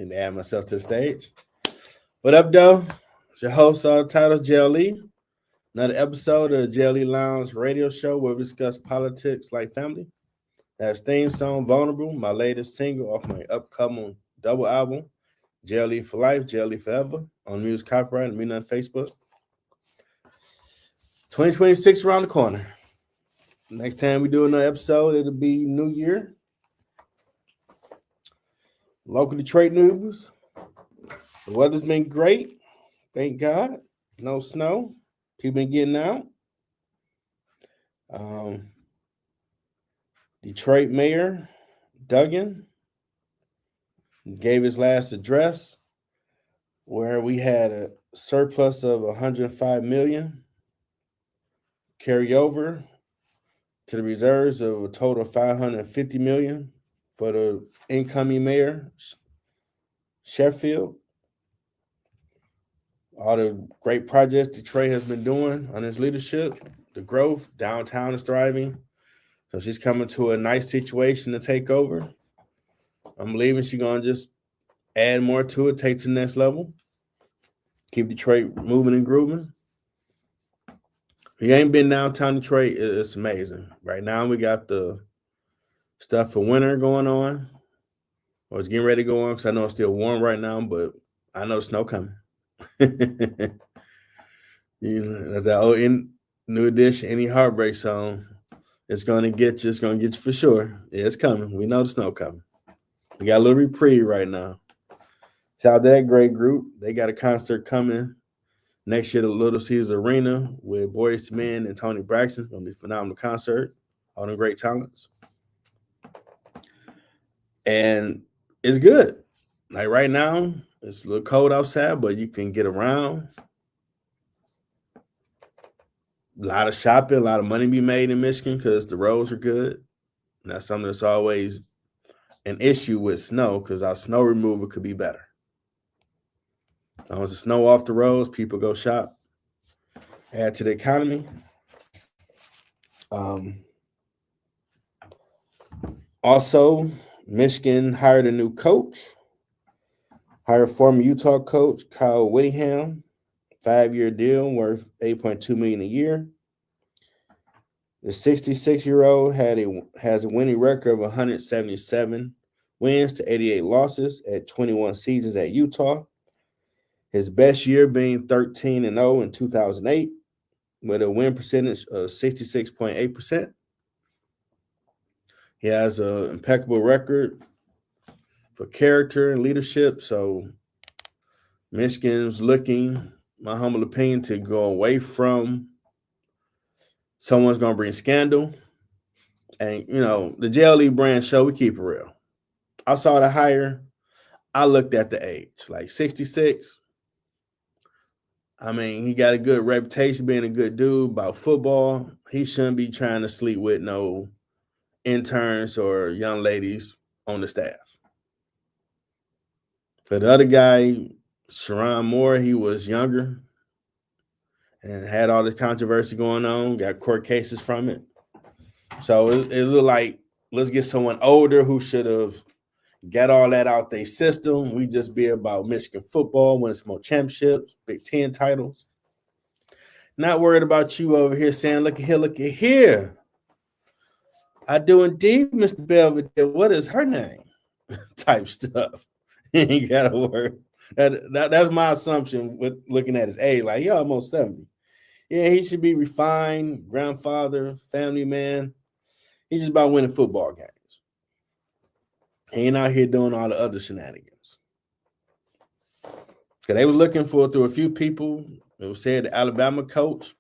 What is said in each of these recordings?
Need to add myself to the stage. What up, though? It's your host, titled JLE. Another episode of JLE Lounge radio show where we discuss politics like family. That's theme song Vulnerable, my latest single off my upcoming double album, JLE for Life, JLE Forever, on Music Copyright and me on Facebook. 2026 around the corner. Next time we do another episode, it'll be New Year. Local Detroit news. The weather's been great. Thank God. No snow. People been getting out. Detroit Mayor Duggan gave his last address where we had a surplus of $105 million carry over to the reserves of a total of $550 million for the incoming mayor, Sheffield. All the great projects Detroit has been doing under his leadership, the growth, downtown is thriving. So she's coming to a nice situation to take over. I'm believing she's going to just add more to it, take to the next level, keep Detroit moving and grooving. If you ain't been downtown Detroit, it's amazing. Right now we got the stuff for winter going on, or it's getting ready to go on because I know it's still warm right now, but I know snow coming. That's that old new edition, any heartbreak song. It's gonna get you. It's gonna get you for sure. Yeah, it's coming. We know the snow coming. We got a little reprieve right now. Shout out to that great group. They got a concert coming next year at Little Caesars Arena with Boyz II Men and Tony Braxton. It's gonna be a phenomenal concert. All them great talents, and it's good. Like right now, it's a little cold outside, but you can get around. A lot of shopping, a lot of money be made in Michigan because the roads are good. And that's something that's always an issue with snow because our snow removal could be better. As long as the snow off the roads, people go shop, add to the economy. Also, Michigan hired a new coach. Hired former Utah coach Kyle Whittingham, 5-year deal worth $8.2 million a year. The 66-year-old has a winning record of 177 wins to 88 losses at 21 seasons at Utah. His best year being 13-0 in 2008, with a win percentage of 66.8%. He has an impeccable record for character and leadership. So Michigan's looking, my humble opinion, to go away from someone's going to bring scandal. And, the JLE brand show, we keep it real. I saw the hire. I looked at the age, like 66. I mean, he got a good reputation being a good dude about football. He shouldn't be trying to sleep with no interns or young ladies on the staff. But the other guy, Sharon Moore, he was younger and had all this controversy going on, got court cases from it. So it looked like, let's get someone older who should have got all that out their system. We just be about Michigan football, winning some more championships, Big Ten titles. Not worried about you over here saying, look at here. I do indeed, Mr. Belvedere. What is her name? Type stuff. Ain't gotta worry. That's my assumption with looking at his age. Like, he almost 70. Yeah, he should be refined, grandfather, family man. He's just about winning football games. He ain't out here doing all the other shenanigans. Because they were looking through a few people. It was said the Alabama coach,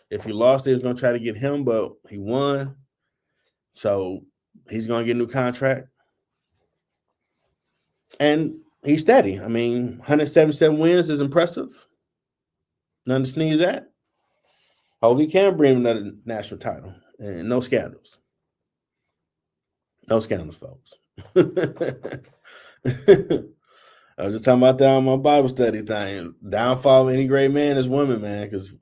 if he lost, they was going to try to get him, but he won. So he's going to get a new contract. And he's steady. I mean, 177 wins is impressive. Nothing to sneeze at. Hope he can bring him another national title. And no scandals. No scandals, folks. I was just talking about that on my Bible study thing. Downfall of any great man is women, man, because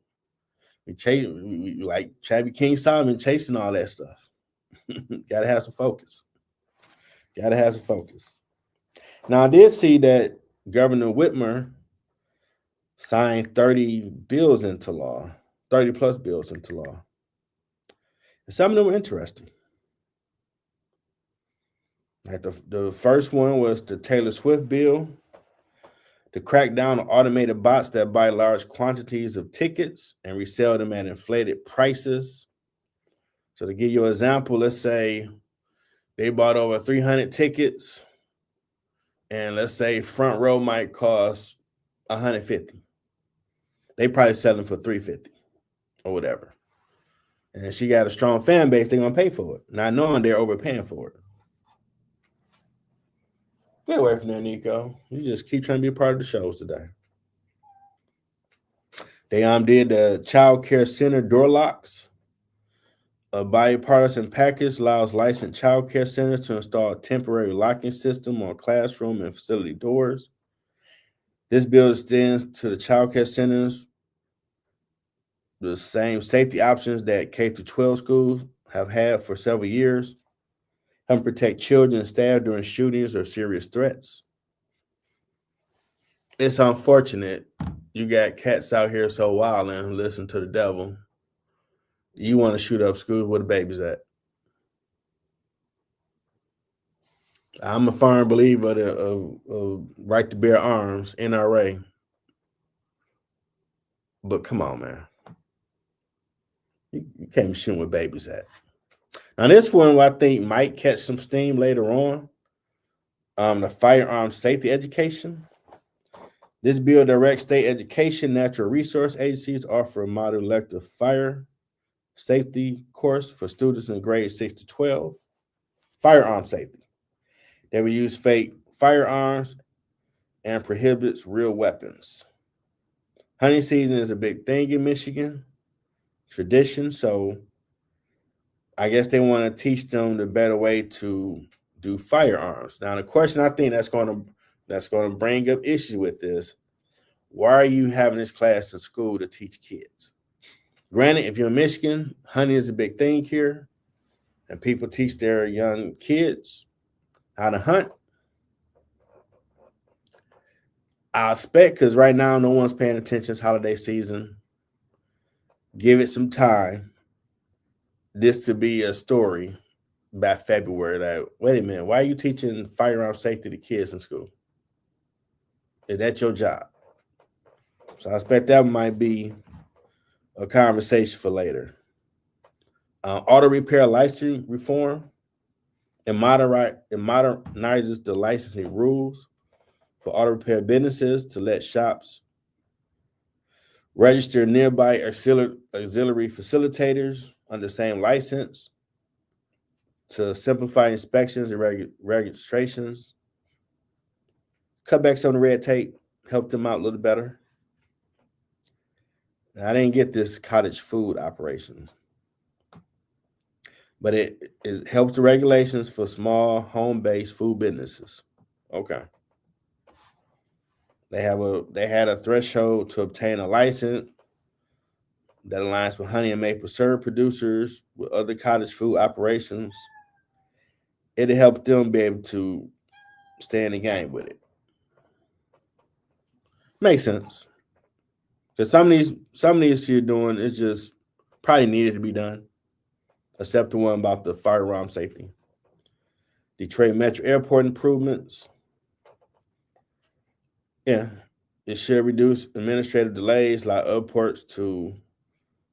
we like Chabby King Solomon chasing all that stuff. Gotta have some focus. Now, I did see that Governor Whitmer signed 30 bills into law, 30 plus bills into law. And some of them were interesting. Like the first one was the Taylor Swift bill to crack down on automated bots that buy large quantities of tickets and resell them at inflated prices. So to give you an example, let's say they bought over 300 tickets, and let's say front row might cost 150. They probably sell them for 350 or whatever. And she got a strong fan base, they're gonna pay for it, not knowing they're overpaying for it. Get away from there, Nico. You just keep trying to be a part of the shows today. They did the child care center door locks. A bipartisan package allows licensed child care centers to install a temporary locking system on classroom and facility doors. This bill extends to the child care centers the same safety options that K-12 schools have had for several years, helping protect children and staff during shootings or serious threats. It's unfortunate you got cats out here so wild and listen to the devil. You want to shoot up schools where the baby's at. I'm a firm believer of right to bear arms, NRA. But come on, man. You can't be shooting where babies at. Now, this one I think might catch some steam later on. The firearm safety education. This bill directs state education, natural resource agencies offer a modern elective fire safety course for students in grades 6 to 12. Firearm safety. They will use fake firearms and prohibits real weapons. Hunting season is a big thing in Michigan, tradition. So I guess they want to teach them the better way to do firearms. Now, the question I think that's going to bring up issues with this: why are you having this class in school to teach kids? Granted, if you're in Michigan, hunting is a big thing here, and people teach their young kids how to hunt. I expect, because right now no one's paying attention, it's holiday season. Give it some time. This to be a story by February. Like, wait a minute, why are you teaching firearm safety to kids in school? Is that your job? So I expect that might be a conversation for later. Auto repair licensing reform. It modernizes the licensing rules for auto repair businesses to let shops register nearby auxiliary facilitators under the same license to simplify inspections and registrations, cut back some of the red tape, help them out a little better. Now, I didn't get this cottage food operation, but it helps the regulations for small home-based food businesses. Okay. They had a threshold to obtain a license that aligns with honey and maple syrup producers with other cottage food operations. It'll help them be able to stay in the game with it. Makes sense. Because some of these you're doing is just probably needed to be done, except the one about the firearm safety. Detroit Metro Airport improvements. Yeah, it should reduce administrative delays, allow airports to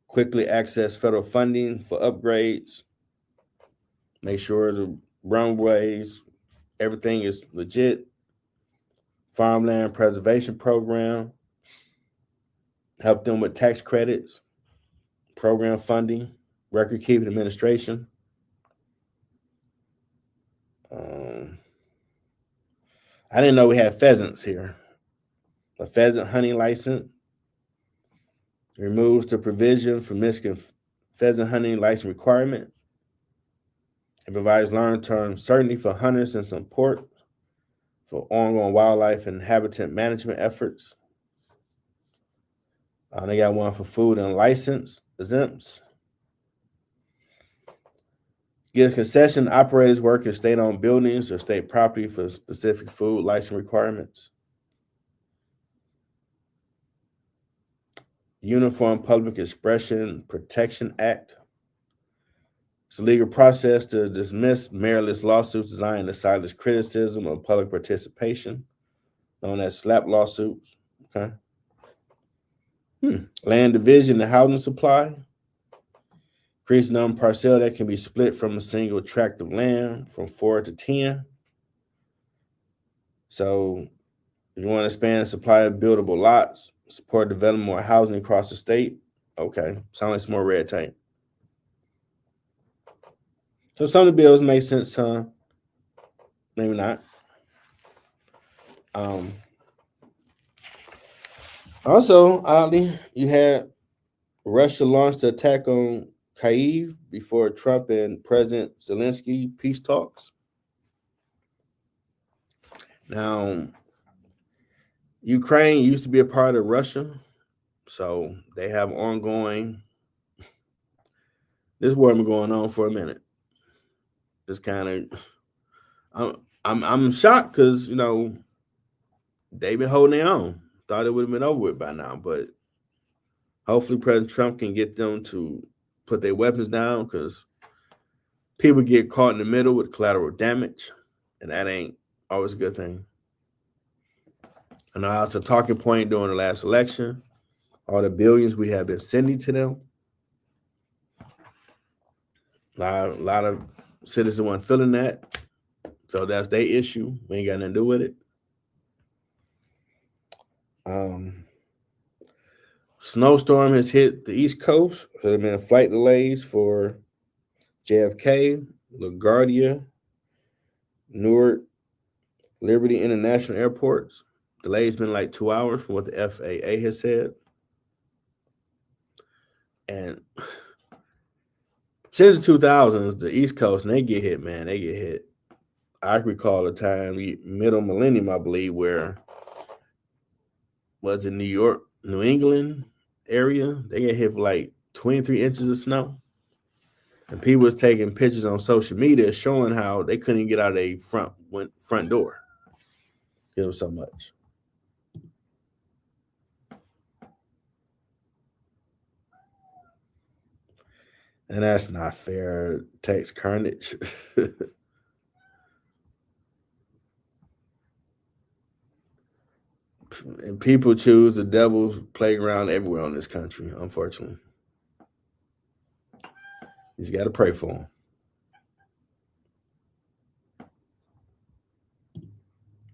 quickly access federal funding for upgrades, make sure the runways, everything is legit. Farmland preservation program, help them with tax credits, program funding, record keeping administration. I didn't know we had pheasants here. A pheasant hunting license removes the provision for Michigan pheasant hunting license requirement. It provides long-term certainty for hunters and support for ongoing wildlife and habitat management efforts. They got one for food and license exempts. Give concession operators work in state-owned buildings or state property for specific food license requirements. Uniform Public Expression Protection Act. It's a legal process to dismiss meritless lawsuits designed to silence criticism of public participation, known as SLAP lawsuits. Okay. Land division and housing supply. Increase the number of parcel that can be split from a single tract of land from 4 to 10. So if you want to expand the supply of buildable lots, support development more housing across the state. Okay. Sounds like some more red tape. So some of the bills make sense, maybe not. Also, oddly, you had Russia launched the attack on Kyiv before Trump and President Zelensky peace talks. Now, Ukraine used to be a part of Russia, so they have ongoing. This war been going on for a minute. It's kind of, I'm shocked because they've been holding their own. Thought it would have been over with by now, but hopefully President Trump can get them to put their weapons down because people get caught in the middle with collateral damage, and that ain't always a good thing. I know it's a talking point during the last election, all the billions we have been sending to them. A lot of citizens weren't feeling that, so that's their issue. We ain't got nothing to do with it. Snowstorm has hit the East Coast. There have been flight delays for JFK, LaGuardia, Newark, Liberty International Airports. Delays been like 2 hours from what the FAA has said. And since the 2000s, the East Coast, and they get hit, man. They get hit. I recall a time, middle millennium, I believe, where was in New York, New England area, they get hit for like 23 inches of snow. And people was taking pictures on social media showing how they couldn't get out of their front door. It was so much. And that's not fair. Text carnage. And people choose the devil's playground everywhere in this country, unfortunately. You just got to pray for them.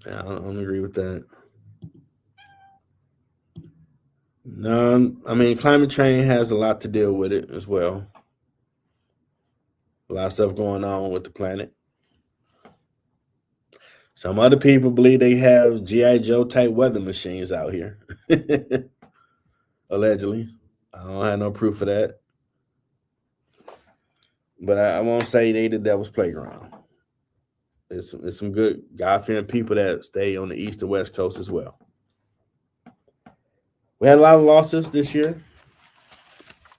I don't agree with that. No, I mean, climate change has a lot to deal with it as well. A lot of stuff going on with the planet. Some other people believe they have G.I. Joe type weather machines out here. Allegedly. I don't have no proof of that. But I won't say they the devil's playground. There's some good God-fearing people that stay on the East and West Coast as well. We had a lot of losses this year.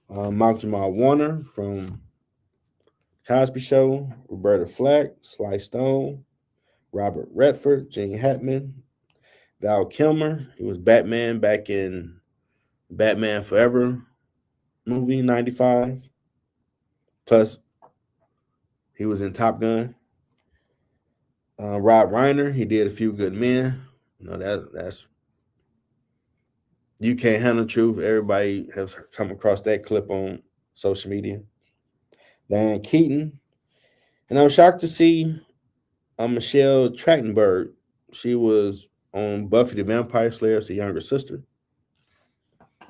Mark Jamal Warner from Cosby Show, Roberta Flack, Sly Stone, Robert Redford, Gene Hackman, Val Kilmer. He was Batman back in Batman Forever movie, 95. Plus, he was in Top Gun. Rob Reiner, he did A Few Good Men. That's you can't handle the truth. Everybody has come across that clip on social media. Diane Keaton. And I was shocked to see Michelle Trachtenberg. She was on Buffy the Vampire Slayer as a younger sister.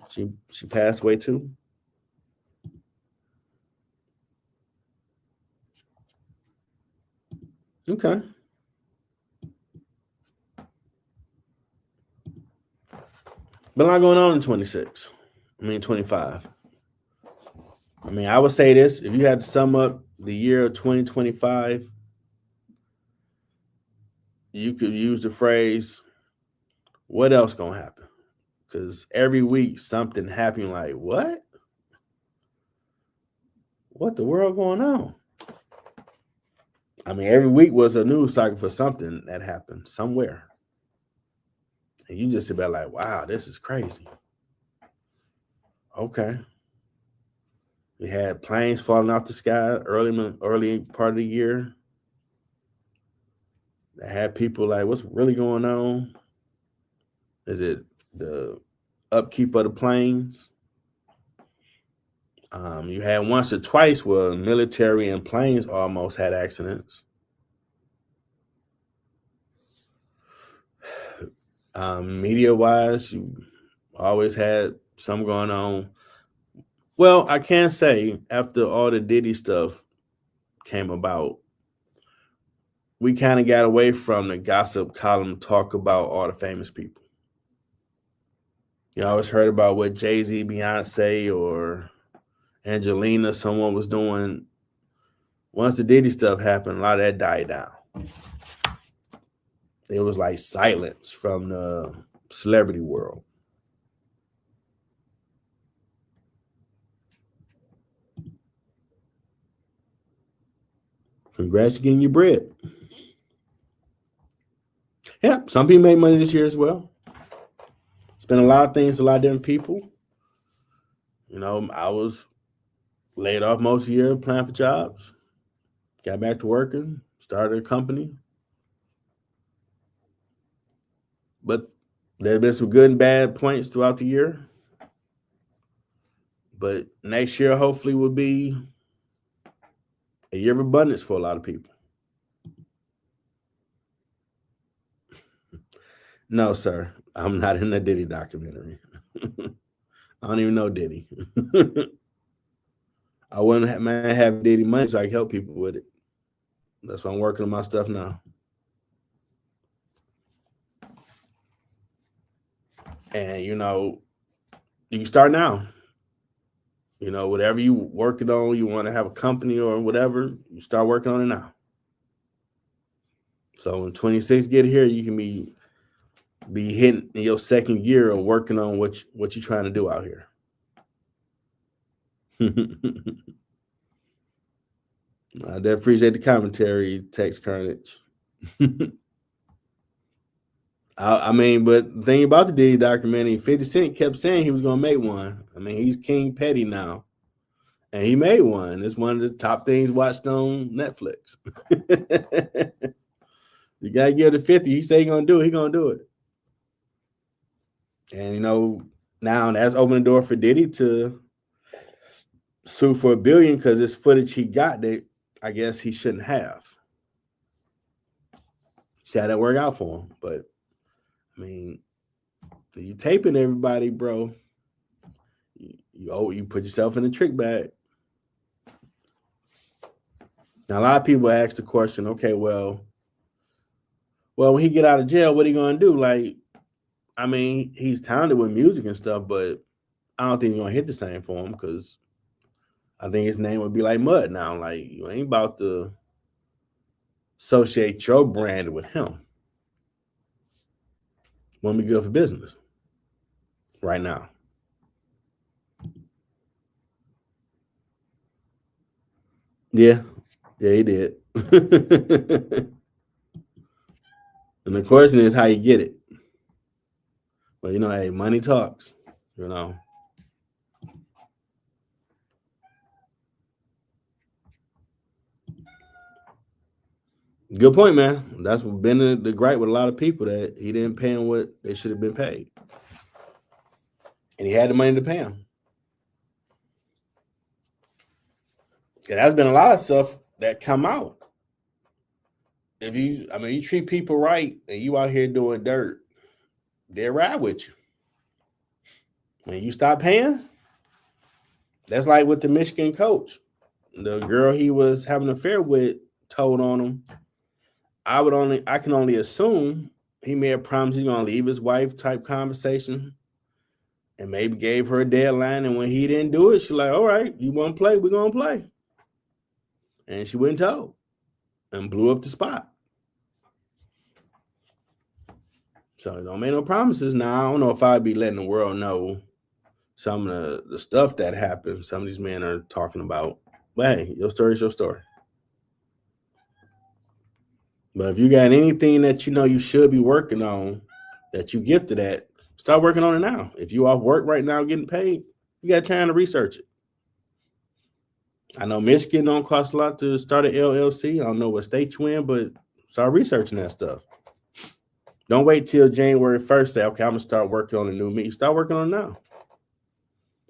She passed away too. Okay. But a lot going on in 26. 25. I would say this. If you had to sum up the year of 2025, you could use the phrase, what else gonna happen? Because every week something happening like, what? What the world going on? Every week was a news cycle for something that happened somewhere. And you just sit back like, wow, this is crazy. Okay. We had planes falling off the sky early part of the year. That had people like, what's really going on? Is it the upkeep of the planes? You had once or twice where military and planes almost had accidents. Media-wise, you always had some going on. Well, I can say after all the Diddy stuff came about, we kind of got away from the gossip column talk about all the famous people. You always heard about what Jay-Z, Beyonce, or Angelina, someone was doing. Once the Diddy stuff happened, a lot of that died down. It was like silence from the celebrity world. Congrats getting your bread. Yeah, some people made money this year as well. Spent a lot of things, a lot of different people. You know, I was laid off most of the year, applying for jobs. Got back to working, started a company. But there have been some good and bad points throughout the year. But next year, hopefully, will be a year of abundance for a lot of people. No, sir. I'm not in the Diddy documentary. I don't even know Diddy. I wouldn't have Diddy money so I can help people with it. That's why I'm working on my stuff now. And, you know, you can start now. You know, whatever you working on, you want to have a company or whatever, you start working on it now. So when 26 get here, you can be hitting your second year of working on what you're trying to do out here. I definitely appreciate the commentary, Tex Carnage. I mean, but the thing about the Diddy documentary, 50 Cent kept saying he was going to make one. I mean, he's King Petty now, and he made one. It's one of the top things watched on Netflix. You got to give it to 50. He say he's going to do it. He's going to do it. And, you know, now that's opened the door for Diddy to sue for $1 billion because this footage he got that I guess he shouldn't have. See how that work out for him. But, I mean, you taping everybody, bro. You put yourself in a trick bag. Now, a lot of people ask the question, okay, well, when he get out of jail, what are you going to do? Like, I mean, he's talented with music and stuff, but I don't think he's going to hit the same for him because I think his name would be like mud now. Like, you ain't about to associate your brand with him. Won't be good for business right now. Yeah, he did. And the question is how you get it. But, you know, hey, money talks, you know. Good point, man. That's been the gripe with a lot of people that he didn't pay them what they should have been paid. And he had the money to pay them. And there's been a lot of stuff that come out. If you treat people right and you out here doing dirt, they'll ride with you. When you stop paying, that's like with the Michigan coach. The girl he was having an affair with told on him. I can only assume he may have promised he's gonna leave his wife type conversation and maybe gave her a deadline. And when he didn't do it, she's like, all right, you want to play? We're gonna play. And she went and told and blew up the spot. So don't make no promises. Now, I don't know if I'd be letting the world know some of the stuff that happened. Some of these men are talking about, but hey, your story is your story. But if you got anything that you know you should be working on that you gifted at, start working on it now. If you off work right now getting paid, You got time to research it. I know Michigan don't cost a lot to start an LLC. I don't know what state you in, but start researching that stuff. Don't wait till January 1st. Say, okay, I'm gonna start working on a new me. Start working on it now.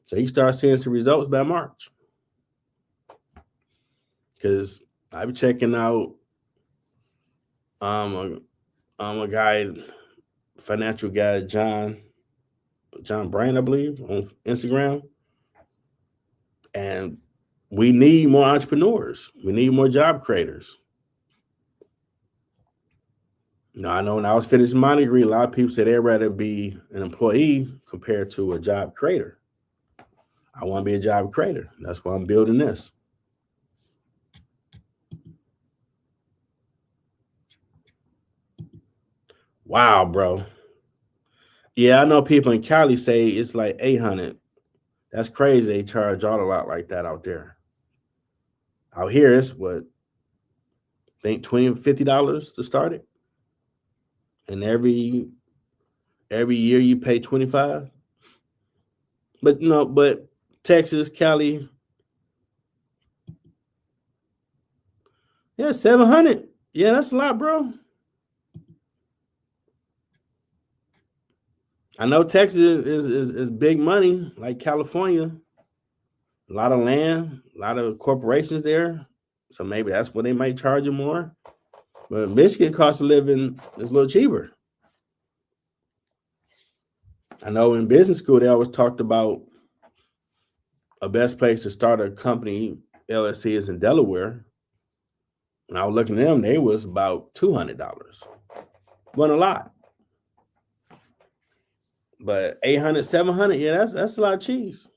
So you start seeing some results by March. Because I be checking out a guy, financial guy, John Brand, I believe, on Instagram. And we need more entrepreneurs. We need more job creators. I know when I was finishing my degree, a lot of people said they'd rather be an employee compared to a job creator. I want to be a job creator. That's why I'm building this. Wow, bro. Yeah, I know people in Cali say it's like 800. That's crazy. They charge all a lot like that out there. Out here, it's what, I think $20, $50 to start it. And every year you pay 25. But Texas, Cali, yeah, 700. Yeah, that's a lot, bro. I know Texas is big money, like California. A lot of land, a lot of corporations there. So maybe that's where they might charge you more. But Michigan cost of living is a little cheaper. I know in business school, they always talked about a best place to start a company, LLC, is in Delaware. When I was looking at them, they was about $200. Wasn't a lot. But 800, 700, yeah, that's a lot of cheese.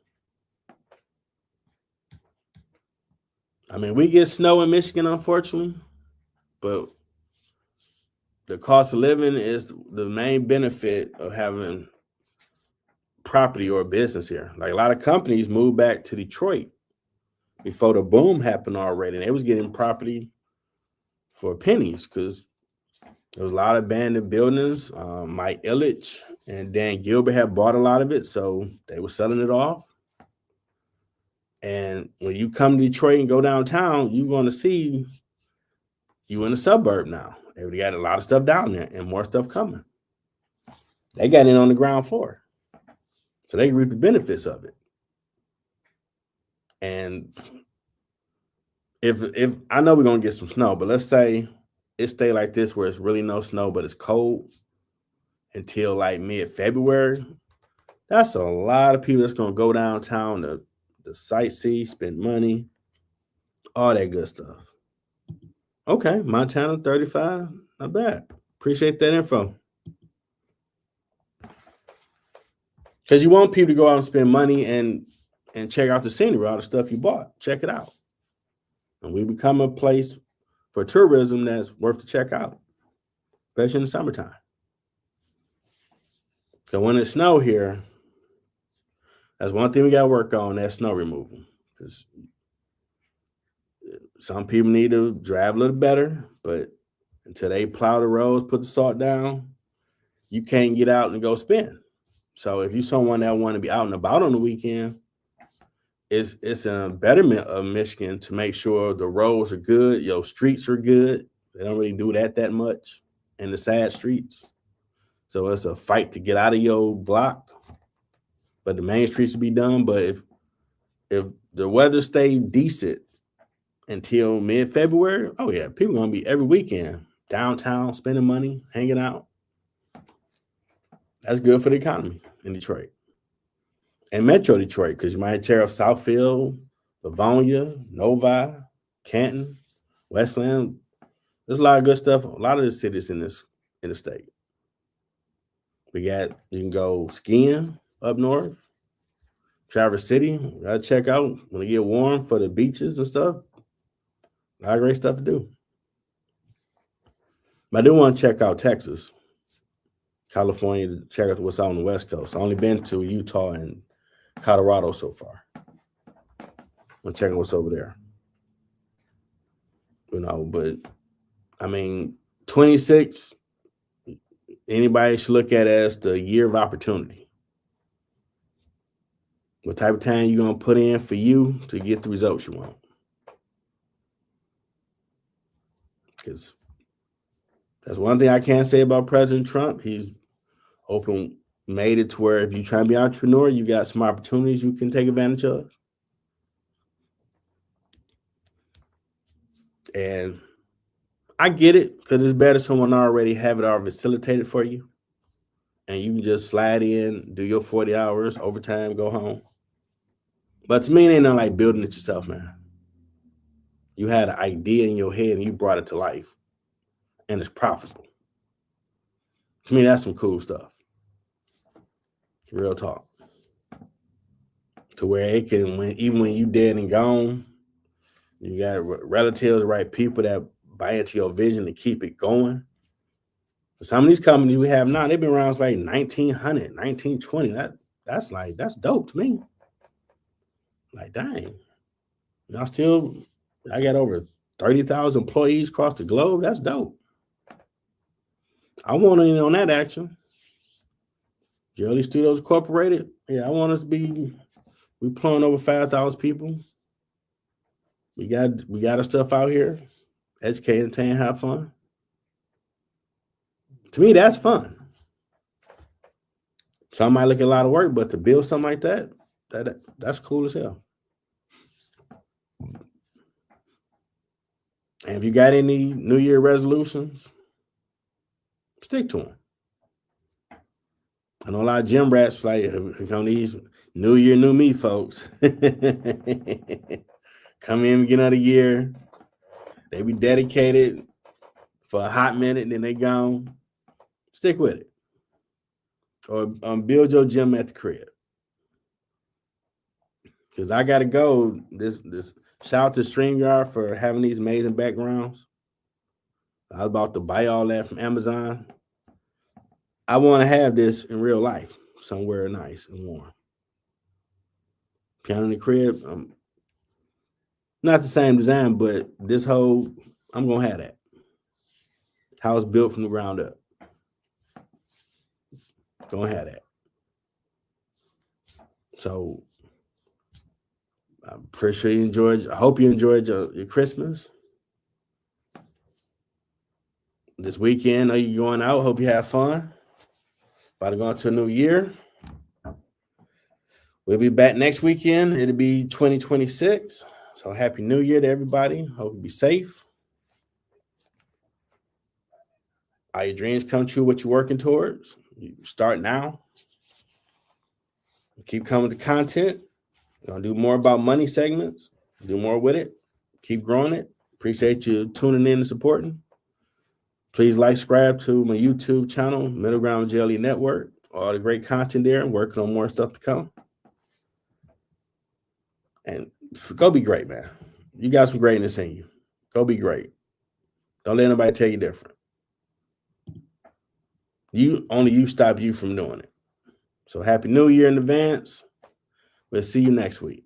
I mean, we get snow in Michigan, unfortunately, but the cost of living is the main benefit of having property or business here. Like a lot of companies moved back to Detroit before the boom happened already. And they was getting property for pennies because there was a lot of abandoned buildings. Mike Ilitch and Dan Gilbert had bought a lot of it, so they were selling it off. And when you come to Detroit and go downtown, you're going to see you in a suburb now. They got a lot of stuff down there and more stuff coming. They got in on the ground floor, so they reap the benefits of it. And if I know we're gonna get some snow, but let's say it stay like this where it's really no snow, but it's cold until like mid-February, that's a lot of people that's gonna go downtown to sightsee, spend money, all that good stuff. Okay, Montana 35, not bad. Appreciate that info. Because you want people to go out and spend money and check out the scenery, all the stuff you bought. Check it out. And we become a place for tourism that's worth to check out, especially in the summertime. So when it snow here, that's one thing we got to work on, that snow removal. Because some people need to drive a little better, but until they plow the roads, put the salt down, you can't get out and go spin. So if you're someone that want to be out and about on the weekend, it's a betterment of Michigan to make sure the roads are good, your streets are good. They don't really do that much in the side streets. So it's a fight to get out of your block, but the main streets will be done. But if the weather stay decent until mid-February, oh yeah, people are gonna be every weekend downtown spending money, hanging out. That's good for the economy in Detroit and Metro Detroit, because you might tear up Southfield, Livonia, Novi, Canton, Westland. There's a lot of good stuff. A lot of the cities in the state. You can go skiing up north, Traverse City. Gotta check out when it get warm for the beaches and stuff. A lot of great stuff to do. But I do want to check out Texas, California, to check out what's out on the West Coast. I've only been to Utah and Colorado so far. I'm checking what's over there. But I mean, 26, anybody should look at it as the year of opportunity. What type of time you going to put in for you to get the results you want? Because that's one thing I can't say about President Trump. He's made it to where if you try to be an entrepreneur, you got some opportunities you can take advantage of. And I get it, because it's better someone already have it all facilitated for you. And you can just slide in, do your 40 hours, overtime, go home. But to me, it ain't nothing like building it yourself, man. You had an idea in your head and you brought it to life. And it's profitable. To me, that's some cool stuff. Real talk. To where it can, even when you dead and gone, you got relatives, right people that buy into your vision to keep it going. Some of these companies we have now, they've been around since like 1900, 1920. That's dope to me. Like, dang. I got over 30,000 employees across the globe. That's dope. I want in on that action. Jelly Studios Incorporated. Yeah, I want us to be, we employing over 5,000 people. We got our stuff out here. Educate, entertain, have fun. To me, that's fun. Some might look at a lot of work, but to build something like that's cool as hell. And if you got any New Year resolutions, stick to them. I know a lot of gym rats like, here come these New Year, new me folks. Come in beginning of the year. They be dedicated for a hot minute, then they gone. Stick with it. Or build your gym at the crib. Because I got to go. This shout out to StreamYard for having these amazing backgrounds. I was about to buy all that from Amazon. I want to have this in real life, somewhere nice and warm. Piano in the crib, not the same design, but this whole, I'm going to have that. House built from the ground up. Going to have that. So, I'm pretty sure you enjoyed, I hope you enjoyed your Christmas. This weekend, are you going out? Hope you have fun. About to go into a new year. We'll be back next weekend. It'll be 2026. So happy New Year to everybody. Hope you be safe. All your dreams come true, what you're working towards. You start now. Keep coming to content. We're going to do more about money segments. Do more with it. Keep growing it. Appreciate you tuning in and supporting. Please like, subscribe to my YouTube channel, Middle Ground Jelly Network. All the great content there. I'm working on more stuff to come. And go be great, man. You got some greatness in you. Go be great. Don't let anybody tell you different. You stop you from doing it. So happy New Year in advance. We'll see you next week.